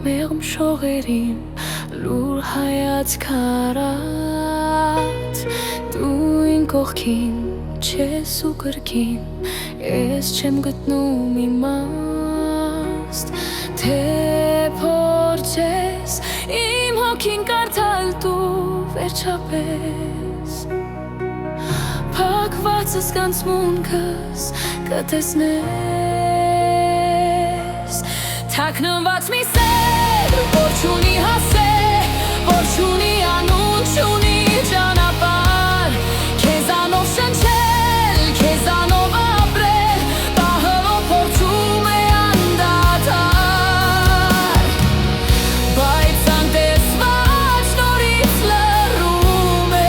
մեղմ շողերին լուր հայացք արած դու ին կողքին չես ու կրկին ես չեմ գտնում իմաստ թե փորձես իմ հոգին կարդալ դու վերջապես փակված զգացմունքս կտեսնես թաքնված մի սեր որ չունի հասել որ չունի անուն չունի ճանապարհ քեզանով շնչել քեզանով ապրել պահը որ փորձում է անդադար բայց անտեսված նորից լռում է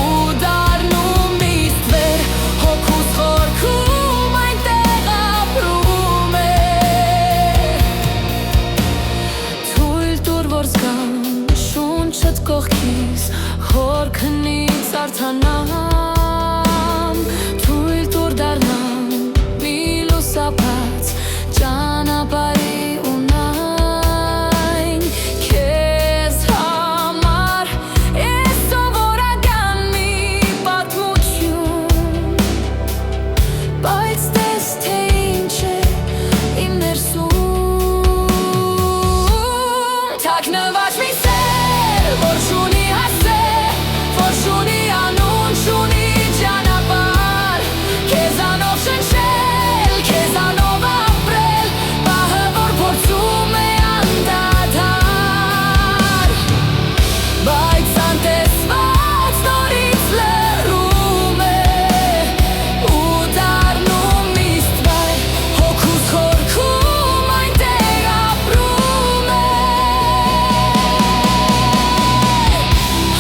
ու դառնում իստվեր հոգուս խորքում այնտեղ ապրում է թույլ տուր որ զգամ շունչդ կողքիս խորքնից արդանամ թույլ տուր դառնամ մի լուսապած ճանապարհի ունայն քեզ համար ես սովորական մի պատմություն բայց տես թե ինչ է իմ ներսում թաքնված մի սեր որ չունի հասել որ չունի անուն չունի ճանապարհ քեզանով շնչել քեզանով ապրել պահը որ փորձում է անդադար բայց անտեսված նորից լռում է ու դառնում իստվեր հոգուս խորքում այնտեղ ապրում է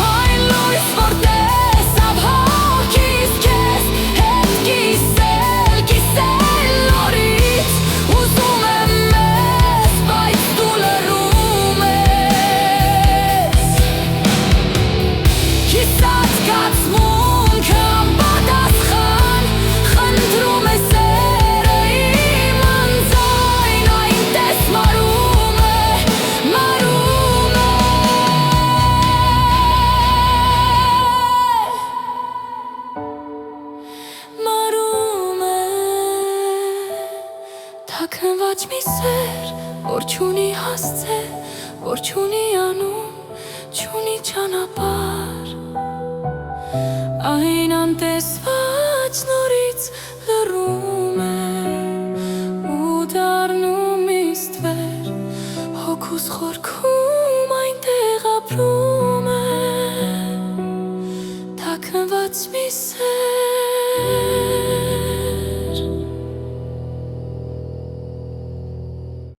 Այն լույս որ տեսավ հոգիս քեզ հետ կիսել նորից ուզում եմ մեզ բայց դու լռում ես Կիսած զգացմունքը անպատասխան խնդրում է սերը իմ անձայն այնտես մարում է մարում է թաքնված մի սեր որ չունի հասցել որ չունի անուն չունի ճանապարհ այն անտեսված նորից լռում է ու դառնում իստվեր հոգուս խորքում այնտեղ ապրում է թաքնված մի սեր